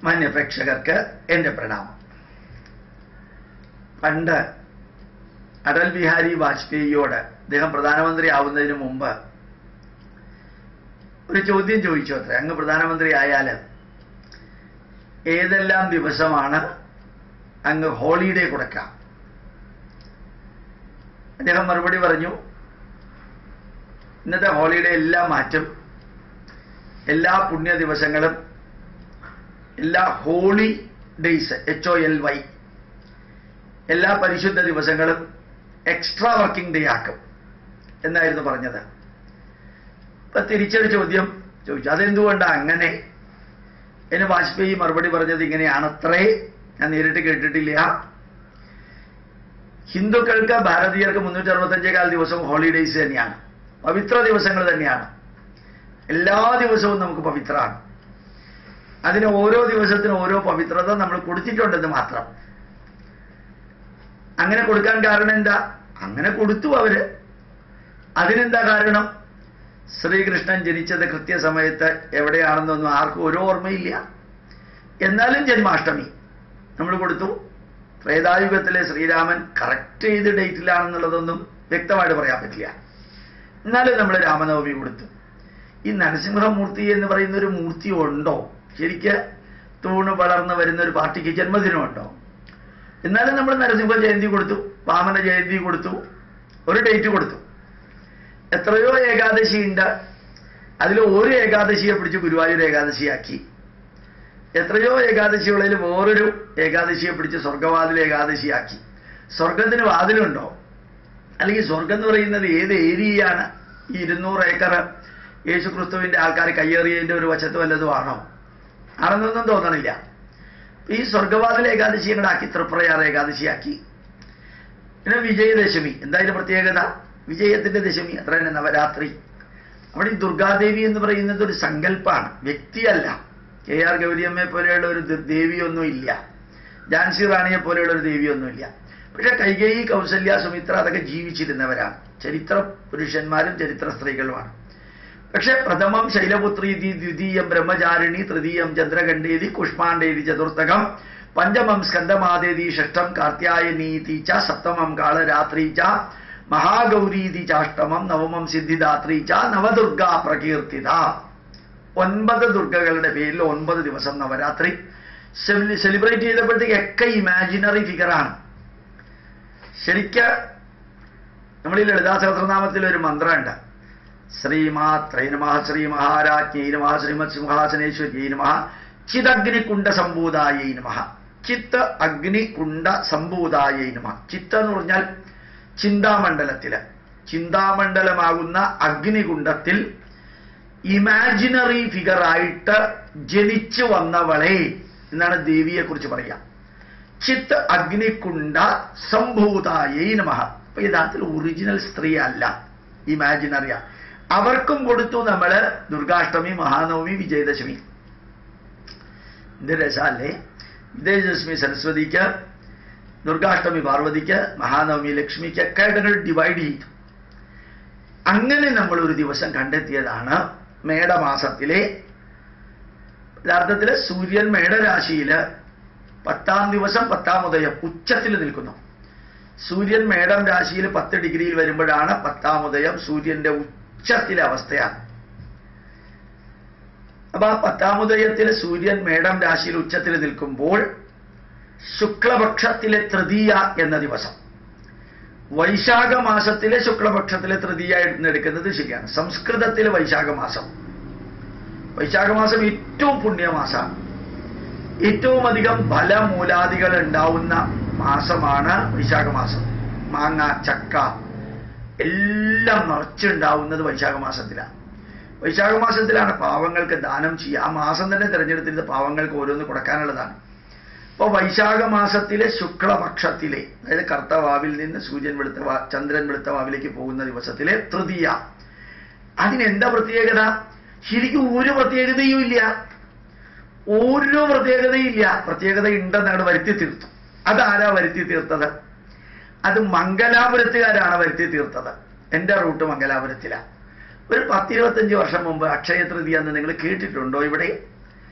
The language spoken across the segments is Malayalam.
മാന്യപ്രേക്ഷകർക്ക് എൻ്റെ പ്രണാമം. പണ്ട് അടൽ ബിഹാരി വാജ്പേയിയോട് അദ്ദേഹം പ്രധാനമന്ത്രി ആവുന്നതിന് മുമ്പ് ഒരു ചോദ്യം ചോദിച്ചു അത്ര, അങ്ങ് പ്രധാനമന്ത്രി ആയാൽ ഏതെല്ലാം ദിവസമാണ് അങ്ങ് ഹോളിഡേ കൊടുക്കാം? അദ്ദേഹം മറുപടി പറഞ്ഞു, ഇന്നത്തെ ഹോളിഡേ എല്ലാം മാറ്റും, എല്ലാ പുണ്യ ദിവസങ്ങളും, എല്ലാ ഹോളി ഡേയ്സ് HOLY, എല്ലാ പരിശുദ്ധ ദിവസങ്ങളും എക്സ്ട്രാ വർക്കിംഗ് ഡേ ആക്കും എന്നായിരുന്നു പറഞ്ഞത്. അപ്പൊ തിരിച്ചൊരു ചോദ്യം ചോദിച്ചു, അതെന്തുകൊണ്ടാണ് അങ്ങനെ? എന്ന് വാജ്പേയി മറുപടി പറഞ്ഞത് ഇങ്ങനെയാണത്രേ, ഞാൻ നേരിട്ട് കേട്ടിട്ടില്ല. ഹിന്ദുക്കൾക്ക് ഭാരതീയർക്ക് 365 ദിവസവും ഹോളിഡേയ്സ് തന്നെയാണ്, പവിത്ര ദിവസങ്ങൾ തന്നെയാണ്. എല്ലാ ദിവസവും നമുക്ക് പവിത്രമാണ്. അതിന് ഓരോ ദിവസത്തിനും ഓരോ പവിത്രത നമ്മൾ കൊടുത്തിട്ടുണ്ടെന്ന് മാത്രം. അങ്ങനെ കൊടുക്കാൻ കാരണം എന്താ? അങ്ങനെ കൊടുത്തു അവര്. അതിനെന്താ കാരണം? ശ്രീകൃഷ്ണൻ ജനിച്ചത് കൃത്യസമയത്ത് എവിടെയാണെന്നൊന്നും ആർക്കും ഒരു ഓർമ്മയില്ല. എന്നാലും ജന്മാഷ്ടമി നമ്മൾ കൊടുത്തു. ത്രേതായുഗത്തിലെ ശ്രീരാമൻ കറക്റ്റ് ചെയ്ത് ഡേറ്റിലാണെന്നുള്ളതൊന്നും വ്യക്തമായിട്ട് പറയാൻ പറ്റില്ല. എന്നാലും നമ്മൾ രാമനവമി കൊടുത്തു. ഈ നരസിംഹമൂർത്തി എന്ന് പറയുന്ന ഒരു മൂർത്തി ഉണ്ടോ? ശരിക്ക് തൂണ് വളർന്ന് വരുന്ന ഒരു പാർട്ടിക്ക് ജന്മദിനമുണ്ടോ? എന്നാലും നമ്മൾ നരസിംഹ ജയന്തി കൊടുത്തു, വാമന ജയന്തി കൊടുത്തു, ഒരു ഡേറ്റ് കൊടുത്തു. എത്രയോ ഏകാദശി ഉണ്ട്, അതിൽ ഒരു ഏകാദശിയെ പിടിച്ച് ഗുരുവായൂർ ഏകാദശിയാക്കി. എത്രയോ ഏകാദശികളിൽ വേറൊരു ഏകാദശിയെ പിടിച്ച് സ്വർഗവാതിൽ ഏകാദശിയാക്കി. സ്വർഗത്തിന് വാതിലുണ്ടോ? അല്ലെങ്കിൽ സ്വർഗം എന്ന് പറയുന്നത് ഏത് ഏരിയയാണ്? ഈ 200 ഏക്കർ യേശുക്രിസ്തുവിന്റെ ആൾക്കാർ കയ്യേറിയതിന്റെ ഒരു വശത്ത് വല്ലതും ആണോ? ആണെന്നൊന്നും തോന്നണില്ല. ഈ സ്വർഗവാതിൽ ഏകാദശി അങ്ങോട്ടാക്കി, തൃപ്രയാർ ഏകാദശിയാക്കി. പിന്നെ വിജയദശമി, എന്താ ഇതിന്റെ പ്രത്യേകത? വിജയത്തിന്റെ ദശമി, അത്ര തന്നെ നവരാത്രി. അവിടെ ഈ ദുർഗാദേവി എന്ന് പറയുന്നത് ഒരു സങ്കല്പമാണ്, വ്യക്തിയല്ല. KR ഗൗരിയമ്മയെ പോലെയുള്ള ഒരു ദേവിയൊന്നും ഇല്ല, ഝാൻസി റാണിയെ പോലെയുള്ള ഒരു ദേവിയൊന്നുമില്ല. പക്ഷെ കൈകേയി, കൗസല്യ, സുമിത്ര അതൊക്കെ ജീവിച്ചിരുന്നവരാണ്, ചരിത്ര പുരുഷന്മാരും ചരിത്ര സ്ത്രീകളുമാണ്. പക്ഷെ പ്രഥമം ശൈലപുത്രീതി, ദ്വിതീയം ബ്രഹ്മചാരിണി, തൃതീയം ചന്ദ്രഖണ്ഡേതി, കുഷ്മാണ്ഡേതി ചതുർത്ഥകം, പഞ്ചമം സ്കന്ദമാദേതി, ഷഷ്ടം കാർത്യായനീതി ച, സപ്തമം കാളരാത്രി ച, മഹാഗൗരീതി ചാഷ്ടമം, നവമം സിദ്ധിദാത്രി ച, നവദുർഗാ പ്രകീർത്തിത. 9 ദുർഗകളുടെ പേരിൽ 9 ദിവസം നവരാത്രി സെലിബ്രേറ്റ് ചെയ്തപ്പോഴത്തേക്കൊക്കെ ഇമാജിനറി ഫിഗറാണ്. ശരിക്ക് നമ്മൾ ഈ ലളിതാ സഹസ്രനാമത്തിൽ ഒരു മന്ത്രമുണ്ട്, ശ്രീമാത്രേ നമഃ, ശ്രീ മഹാരാജ്ഞൈ നമഃ, ശ്രീമത് സിംഹാസനേശ്വര്യൈ നമഃ, ചിദഗ്നികുണ്ഡ സംഭൂതായൈ നമഃ. ചിത്ത് അഗ്നികുണ്ഡ സംഭൂതായൈ നമഃ. ചിത്ത എന്ന് പറഞ്ഞാൽ ചിന്താമണ്ഡലത്തില്, ചിന്താമണ്ഡലമാകുന്ന അഗ്നികുണ്ഡത്തിൽ ഇമാജിനറി ഫിഗറായിട്ട് ജനിച്ചു വന്നവളെ എന്നാണ് ദേവിയെ കുറിച്ച് പറയാം. ചിത്ത് അഗ്നികുണ്ഡ സംഭൂതായൈ നമഃ. അപ്പൊ യഥാർത്ഥത്തിൽ ഒറിജിനൽ സ്ത്രീ അല്ല, ഇമാജിനറിയാ. അവർക്കും കൊടുത്തു നമ്മള് ദുർഗാഷ്ടമി, മഹാനവമി, വിജയദശമി. ഇത് രസല്ലേ? വിജയദശമി സരസ്വതിക്ക്, ദുർഗാഷ്ടമി പാർവതിക്ക്, മഹാനവമി ലക്ഷ്മിക്ക് ഒക്കെ ആയിട്ട് ഡിവൈഡ് ചെയ്തു. അങ്ങനെ നമ്മൾ ഒരു ദിവസം കണ്ടെത്തിയതാണ് മേടമാസത്തിലെ, യഥാർത്ഥത്തില് സൂര്യൻ മേടരാശിയില് 10ാം ദിവസം 10ാം ഉദയം ഉച്ചത്തിൽ നിൽക്കുന്നു. സൂര്യൻ മേടം രാശിയിൽ 10 ഡിഗ്രിയിൽ വരുമ്പോഴാണ് 10ാം ഉദയം, സൂര്യന്റെ ഉച്ചത്തിലെ അവസ്ഥയാണ്. അപ്പൊ ആ 10ാം ഉദയത്തിൽ സൂര്യൻ മേടം രാശിയിൽ ഉച്ചത്തിൽ നിൽക്കുമ്പോൾ ശുക്ലപക്ഷത്തിലെ തൃതീയ എന്ന ദിവസം, വൈശാഖ മാസത്തിലെ ശുക്ലപക്ഷത്തിലെ തൃതീയ എടുക്കുന്നത് ശരിയാണ്. സംസ്കൃതത്തിലെ വൈശാഖമാസം, വൈശാഖമാസം ഏറ്റവും പുണ്യമാസമാണ്. ഏറ്റവും അധികം ഫലമൂലാദികൾ ഉണ്ടാവുന്ന മാസമാണ് വൈശാഖമാസം. മാങ്ങ, ചക്ക എല്ലാം നിറച്ചുണ്ടാവുന്നത് വൈശാഖമാസത്തിലാണ്. വൈശാഖമാസത്തിലാണ് പാവങ്ങൾക്ക് ദാനം ചെയ്യുക. ആ മാസം തന്നെ തിരഞ്ഞെടുത്തിരുന്നത് പാവങ്ങൾക്ക് ഓരോന്ന് കൊടുക്കാനുള്ളതാണ്. അപ്പോൾ വൈശാഖ മാസത്തിലെ ശുക്ലപക്ഷത്തിലെ, അതായത് കർത്തവാവിൽ നിന്ന് ചന്ദ്രൻ വെളുത്ത വാവിലേക്ക് പോകുന്ന ദിവസത്തിലെ തൃതീയ, അതിനെന്താ പ്രത്യേകത? ശരിക്കും ഒരു പ്രത്യേകതയും ഇല്ല, ഓരോ പ്രത്യേകതയും ഇല്ല. പ്രത്യേകത ഉണ്ടെന്ന് അവിടെ വരുത്തി തീർത്തു. അതാരാ വരുത്തി തീർത്തത്? അത് മംഗലാപുരത്തുകാരാണ് വരുത്തി തീർത്തത്. എൻ്റെ റൂട്ട് മംഗലാപുരത്തിലാണ്. ഒരു 10-25 വർഷം മുമ്പ് അക്ഷയ തൃതീയ എന്ന് നിങ്ങൾ കേട്ടിട്ടുണ്ടോ? ഇവിടെ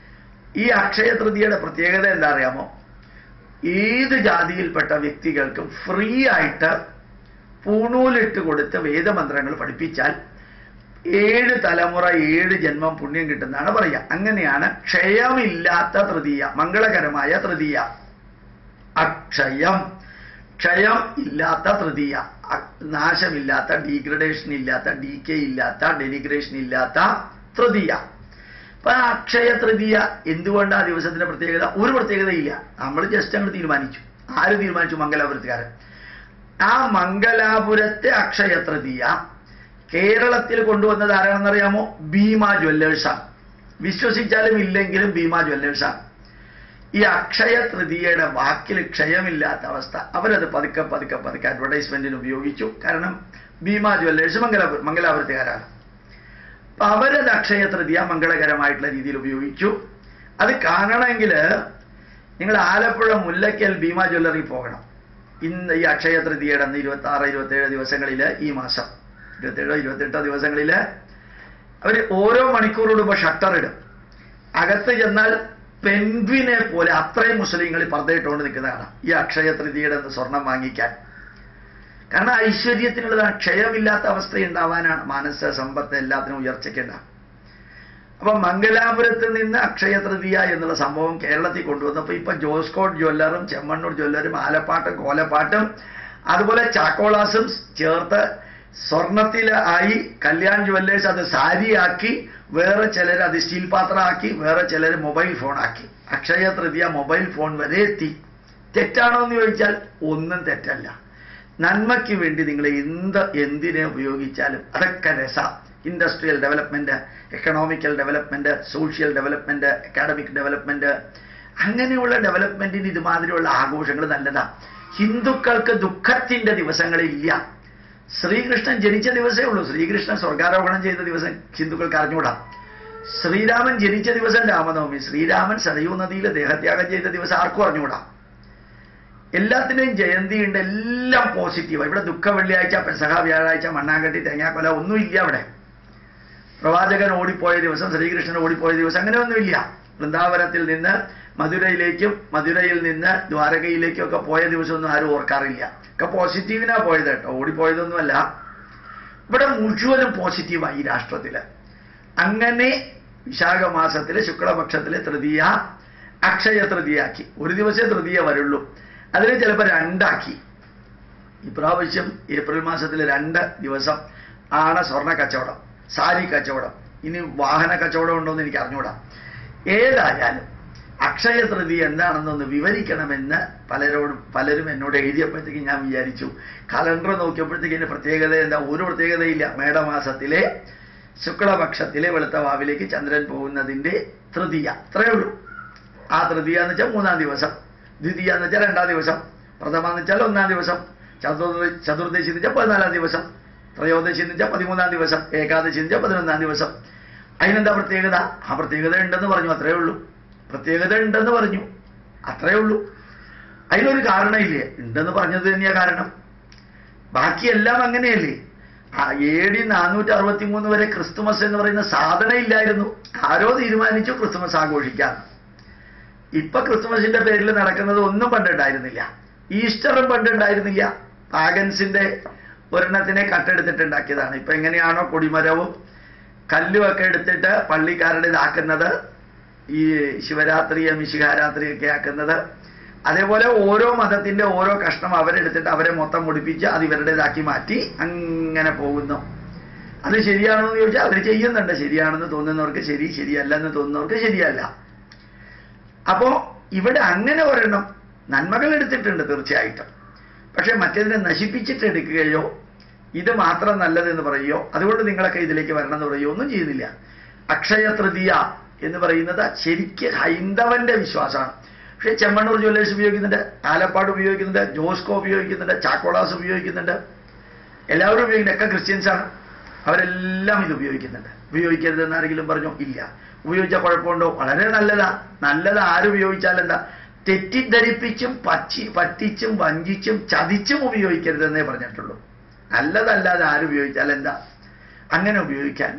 ഈ അക്ഷയ തൃതീയയുടെ പ്രത്യേകത എന്താ അറിയാമോ? ഏത് ജാതിയിൽപ്പെട്ട വ്യക്തികൾക്കും ഫ്രീ ആയിട്ട് പൂണൂലിട്ട് കൊടുത്ത് വേദമന്ത്രങ്ങൾ പഠിപ്പിച്ചാൽ 7 തലമുറ 7 ജന്മം പുണ്യം കിട്ടുന്നതാണ് പറയുക. അങ്ങനെയാണ് ക്ഷയമില്ലാത്ത തൃതീയ, മംഗളകരമായ തൃതീയ. അക്ഷയം, ക്ഷയം ഇല്ലാത്ത തൃതീയ, നാശമില്ലാത്ത, ഡീഗ്രഡേഷൻ ഇല്ലാത്ത, ഡീകെ ഇല്ലാത്ത, ഡെനിഗ്രേഷൻ ഇല്ലാത്ത തൃതീയ. അപ്പൊ അക്ഷയ തൃതീയ എന്തുകൊണ്ടാ ദിവസത്തിന്റെ പ്രത്യേകത? ഒരു പ്രത്യേകതയില്ല. നമ്മൾ ജസ്റ്റ് അങ്ങ് തീരുമാനിച്ചു. ആര് തീരുമാനിച്ചു? മംഗലാപുരത്തുകാരൻ. ആ മംഗലാപുരത്തെ അക്ഷയ തൃതീയ കേരളത്തിൽ കൊണ്ടുവന്നത് ആരാണെന്നറിയാമോ? ഭീമ ജ്വല്ലേഴ്സാണ്. വിശ്വസിച്ചാലും ഇല്ലെങ്കിലും ഭീമ ജ്വല്ലേഴ്സാണ്. ഈ അക്ഷയ തൃതീയയുടെ വാക്കിൽ ക്ഷയമില്ലാത്ത അവസ്ഥ അവരത് പതുക്കെ പതുക്കെ പതുക്കെ അഡ്വർടൈസ്മെന്റിന് ഉപയോഗിച്ചു. കാരണം ഭീമ ജ്വല്ലേഴ്സ് മംഗലാപുരത്തുകാരാണ്. അപ്പൊ അവരത് അക്ഷയ തൃതീയ മംഗളകരമായിട്ടുള്ള രീതിയിൽ ഉപയോഗിച്ചു. അത് കാണണമെങ്കിൽ നിങ്ങൾ ആലപ്പുഴ മുല്ലയ്ക്കൽ ഭീമ ജ്വല്ലറി പോകണം. ഇന്ന് ഈ അക്ഷയ തൃതീയയുടെ അന്ന് 26, 27 ദിവസങ്ങളിൽ, ഈ മാസം 27, 28 ദിവസങ്ങളിൽ അവർ ഓരോ മണിക്കൂറോടുമ്പോൾ ഷട്ടർ ഇടും. അകത്ത് ചെന്നാൽ പെൻഗ്വിനെ പോലെ അത്രയും മുസ്ലിങ്ങൾ പർദ്ദയിട്ടുകൊണ്ട് നിൽക്കുന്നതാണ് ഈ അക്ഷയ തൃതീയയുടെ സ്വർണം വാങ്ങിക്കാൻ. കാരണം ഐശ്വര്യത്തിനുള്ളതാണ്. ക്ഷയമില്ലാത്ത അവസ്ഥ ഉണ്ടാവാനാണ്. മനസ്സ്, സമ്പത്ത് എല്ലാത്തിനും ഉയർച്ചയ്ക്കുണ്ടാകും. അപ്പൊ മംഗലാപുരത്ത് നിന്ന് അക്ഷയ തൃതീയ എന്നുള്ള സംഭവം കേരളത്തിൽ കൊണ്ടുവന്നപ്പോൾ ഇപ്പൊ ജോസ്കോട്ട് ജ്വല്ലറും ചെമ്മണ്ണൂർ ജ്വല്ലറും ആലപ്പാട്ടും കോലപ്പാട്ടും അതുപോലെ ചാക്കോളാസും ചേർത്ത് സ്വർണത്തിൽ ആയി. കല്യാൺ ജ്വല്ലേഴ്സ് അത് സാരിയാക്കി, വേറെ ചിലർ അത് സ്റ്റീൽ പാത്രമാക്കി, വേറെ ചിലർ mobile ഫോണാക്കി. Akshaya Tritiya mobile phone വരെ എത്തി. തെറ്റാണോ എന്ന് ചോദിച്ചാൽ ഒന്നും തെറ്റല്ല. നന്മയ്ക്ക് വേണ്ടി നിങ്ങൾ എന്തിനെ ഉപയോഗിച്ചാലും അതൊക്കെ രസ. Industrial development, economical development, social development, academic development, അങ്ങനെയുള്ള ഡെവലപ്മെന്റിന് ഇതുമാതിരിയുള്ള ആഘോഷങ്ങൾ നല്ലതാണ്. ഹിന്ദുക്കൾക്ക് ദുഃഖത്തിന്റെ ദിവസങ്ങളില്ല. ശ്രീകൃഷ്ണൻ ജനിച്ച ദിവസമേ ഉള്ളൂ. ശ്രീകൃഷ്ണൻ സ്വർഗാരോഹണം ചെയ്ത ദിവസം ഹിന്ദുക്കൾക്ക് അറിഞ്ഞുകൂടാ. ശ്രീരാമൻ ജനിച്ച ദിവസം രാമനവമി. ശ്രീരാമൻ സരയൂ നദിയിൽ ദേഹത്യാഗം ചെയ്ത ദിവസം ആർക്കും അറിഞ്ഞുകൂടാ. എല്ലാത്തിനെയും ജയന്തിയുണ്ട്. എല്ലാം പോസിറ്റീവാണ്. ഇവിടെ ദുഃഖ വെള്ളിയാഴ്ച, പെസഹ വ്യാഴാഴ്ച, മണ്ണാങ്കട്ടി, തേങ്ങാക്കൊല ഒന്നുമില്ല. അവിടെ പ്രവാചകൻ ഓടിപ്പോയ ദിവസം, ശ്രീകൃഷ്ണൻ ഓടിപ്പോയ ദിവസം അങ്ങനെയൊന്നുമില്ല. വൃന്ദാവനത്തിൽ നിന്ന് മധുരയിലേക്കും മധുരയിൽ നിന്ന് ദ്വാരകയിലേക്കും ഒക്കെ പോയ ദിവസമൊന്നും ആരും ഓർക്കാറില്ല. ഒക്കെ പോസിറ്റീവിനാ പോയത് കേട്ടോ, ഓടിപ്പോയതൊന്നുമല്ല. ഇവിടെ മുഴുവനും പോസിറ്റീവായി ഈ രാഷ്ട്രത്തില്. അങ്ങനെ വിശാഖ മാസത്തിലെ ശുക്ലപക്ഷത്തിലെ തൃതീയ അക്ഷയ തൃതീയാക്കി. ഒരു ദിവസമേ തൃതീയ വരുള്ളൂ. അതിനെ ചിലപ്പോൾ 2 ആക്കി. ഇപ്രാവശ്യം ഏപ്രിൽ മാസത്തിൽ 2 ദിവസം ആണ് സ്വർണ്ണ കച്ചവടം, സാരി കച്ചവടം. ഇനി വാഹന കച്ചവടം ഉണ്ടോ എന്ന് എനിക്ക് അറിഞ്ഞൂടാ. ഏതായാലും അക്ഷയ തൃതീയ എന്താണെന്നൊന്ന് വിവരിക്കണമെന്ന് പലരും എന്നോട് എഴുതിയപ്പോഴത്തേക്ക് ഞാൻ വിചാരിച്ചു. കലണ്ടർ നോക്കിയപ്പോഴത്തേക്ക് ഇതിന്റെ പ്രത്യേകത എന്താ? ഒരു പ്രത്യേകതയില്ല. മേടമാസത്തിലെ ശുക്ലപക്ഷത്തിലെ വെളുത്ത വാവിലേക്ക് ചന്ദ്രൻ പോകുന്നതിന്റെ തൃതീയ, അത്രയേ ഉള്ളൂ. ആ തൃതീയ എന്ന് വെച്ചാൽ 3-ാം ദിവസം, ദ്വിതീയ എന്ന് വെച്ചാൽ 2-ാം ദിവസം, പ്രഥമ എന്ന് വെച്ചാൽ 1-ാം ദിവസം, ചതുർദശി എന്ന് വെച്ചാൽ 14-ാം ദിവസം, ത്രയോദശി എന്ന് വെച്ചാൽ 13-ാം ദിവസം, ഏകാദശി എന്ന് വെച്ചാൽ 11-ാം ദിവസം. അതിനെന്താ പ്രത്യേകത? ആ പ്രത്യേകത ഉണ്ടെന്ന് പറഞ്ഞു, അത്രയേ ഉള്ളൂ. പ്രത്യേകത ഉണ്ടെന്ന് പറഞ്ഞു, അത്രയേ ഉള്ളൂ. അതിനൊരു കാരണമില്ലേ? ഉണ്ടെന്ന് പറഞ്ഞത് തന്നെയാ കാരണം. ബാക്കിയെല്ലാം അങ്ങനെയല്ലേ. AD 463 വരെ ക്രിസ്തുമസ് എന്ന് പറയുന്ന സാധനം ഇല്ലായിരുന്നു. ആരോ തീരുമാനിച്ചു ക്രിസ്തുമസ് ആഘോഷിക്കാൻ. ഇപ്പൊ ക്രിസ്തുമസിന്റെ പേരിൽ നടക്കുന്നത് ഒന്നും പണ്ടുണ്ടായിരുന്നില്ല. ഈസ്റ്ററും പണ്ടുണ്ടായിരുന്നില്ല. പാഗൻസിന്റെ ഒരെണ്ണത്തിനെ കട്ടെടുത്തിട്ടുണ്ടാക്കിയതാണ്. ഇപ്പൊ എങ്ങനെയാണോ കൊടിമരവും കല്ലുമൊക്കെ എടുത്തിട്ട് പള്ളിക്കാരുടെ ഇതാക്കുന്നത്, ഈ ശിവരാത്രിയെ മിശിഹാരാത്രിയൊക്കെ ആക്കുന്നത്, അതേപോലെ ഓരോ മതത്തിന്റെ ഓരോ കഷ്ണം അവരെടുത്തിട്ട് അവരെ മൊത്തം മുടിപ്പിച്ച് അത് ഇവരുടേതാക്കി മാറ്റി അങ്ങനെ പോകുന്നു. അത് ശരിയാണോ എന്ന് ചോദിച്ചാൽ അവർ ചെയ്യുന്നുണ്ട്. ശരിയാണെന്ന് തോന്നുന്നവർക്ക് ശരി, ശരിയല്ല എന്ന് തോന്നുന്നവർക്ക് ശരിയല്ല. അപ്പോ ഇവിടെ അങ്ങനെ ഒരെണ്ണം നന്മകൾ എടുത്തിട്ടുണ്ട് തീർച്ചയായിട്ടും. പക്ഷെ മറ്റേതിനെ നശിപ്പിച്ചിട്ട് എടുക്കുകയോ ഇത് മാത്രം നല്ലതെന്ന് പറയുകയോ അതുകൊണ്ട് നിങ്ങളൊക്കെ ഇതിലേക്ക് വരണം എന്ന് പറയുകയോ ഒന്നും ചെയ്യുന്നില്ല. അക്ഷയ തൃതീയ എന്ന് പറയുന്നത് ശരിക്ക് ഹൈന്ദവന്റെ വിശ്വാസമാണ്. പക്ഷെ ചെമ്മണ്ണൂർ ജ്വല്ലേഴ്സ് ഉപയോഗിക്കുന്നുണ്ട്, ആലപ്പാട് ഉപയോഗിക്കുന്നുണ്ട്, ജോസ്കോ ഉപയോഗിക്കുന്നുണ്ട്, ചാക്കോളാസ് ഉപയോഗിക്കുന്നുണ്ട്, എല്ലാവരും ഉപയോഗിക്കുന്നുണ്ട്. ഒക്കെ ക്രിസ്ത്യൻസാണ്. അവരെല്ലാം ഇത് ഉപയോഗിക്കുന്നുണ്ട്. ഉപയോഗിക്കരുതെന്ന് ആരെങ്കിലും പറഞ്ഞോ? ഇല്ല. ഉപയോഗിച്ചാൽ കുഴപ്പമുണ്ടോ? വളരെ നല്ലതാ. നല്ലത് ആരുപയോഗിച്ചാൽ എന്താ? തെറ്റിദ്ധരിപ്പിച്ചും പറ്റിച്ചും വഞ്ചിച്ചും ചതിച്ചും ഉപയോഗിക്കരുതെന്നേ പറഞ്ഞിട്ടുള്ളൂ. നല്ലതല്ലാതെ ആരുപയോഗിച്ചാൽ എന്താ? അങ്ങനെ ഉപയോഗിക്കാൻ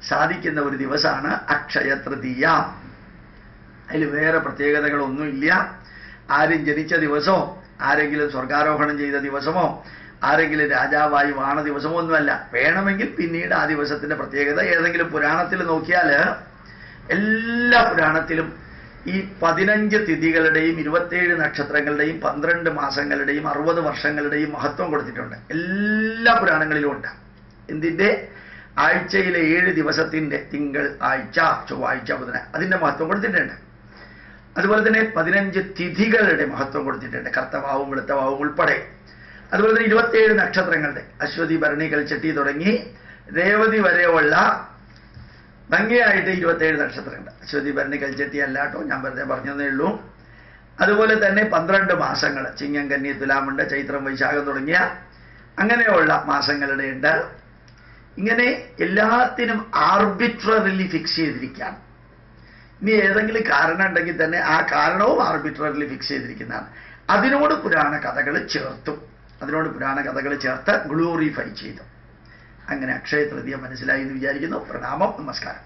സാധിക്കുന്ന ഒരു ദിവസമാണ് അക്ഷയ തൃതീയ. അതിൽ വേറെ പ്രത്യേകതകളൊന്നുമില്ല. ആരും ജനിച്ച ദിവസമോ ആരെങ്കിലും സ്വർഗാരോഹണം ചെയ്ത ദിവസമോ ആരെങ്കിലും രാജാവായി വാണ ദിവസമോ ഒന്നുമല്ല. വേണമെങ്കിൽ പിന്നീട് ആ ദിവസത്തിന്റെ പ്രത്യേകത ഏതെങ്കിലും പുരാണത്തിൽ നോക്കിയാൽ എല്ലാ പുരാണത്തിലും ഈ 15 തിഥികളുടെയും 27 നക്ഷത്രങ്ങളുടെയും 12 മാസങ്ങളുടെയും 60 വർഷങ്ങളുടെയും മഹത്വം കൊടുത്തിട്ടുണ്ട്. എല്ലാ പുരാണങ്ങളിലും ഉണ്ട്. എന്തിന്റെ? ആഴ്ചയിലെ 7 ദിവസത്തിന്റെ തിങ്കൾ, ആഴ്ച, ചൊവ്വാഴ്ച, ബുധന, അതിന്റെ മഹത്വം കൊടുത്തിട്ടുണ്ട്. അതുപോലെ തന്നെ 15 തിഥികളുടെ മഹത്വം കൊടുത്തിട്ടുണ്ട്, കർത്തവാവും വെളുത്തവാവും ഉൾപ്പെടെ. അതുപോലെ തന്നെ 27 നക്ഷത്രങ്ങളുടെ അശ്വതി, ഭരണി, കൽച്ചട്ടി തുടങ്ങി രേവതി വരെയുള്ള ഭംഗിയായിട്ട് 27 നക്ഷത്രങ്ങൾ. അശ്വതി, ഭരണി, കൽച്ചട്ടി അല്ലാട്ടോ, ഞാൻ വെറുതെ പറഞ്ഞതേ ഉള്ളൂ. അതുപോലെ തന്നെ 12 മാസങ്ങൾ, ചിങ്ങം, കന്നി, തുലാമുണ്ട്, ചൈത്രം, വൈശാഖം തുടങ്ങിയ അങ്ങനെയുള്ള മാസങ്ങളുടെ ഉണ്ട്. ഇങ്ങനെ എല്ലാത്തിനും ആർബിട്രറിലി ഫിക്സ് ചെയ്തിരിക്കുകയാണ്. ഇനി ഏതെങ്കിലും കാരണം ഉണ്ടെങ്കിൽ തന്നെ ആ കാരണവും ആർബിട്രറിലി ഫിക്സ് ചെയ്തിരിക്കുന്നതാണ്. അതിനോട് പുരാണ കഥകൾ ചേർത്ത് ഗ്ലോറിഫൈ ചെയ്തു. അങ്ങനെ അക്ഷയ തൃതീയ മനസ്സിലായി എന്ന് വിചാരിക്കുന്നു. പ്രണാമം, നമസ്കാരം.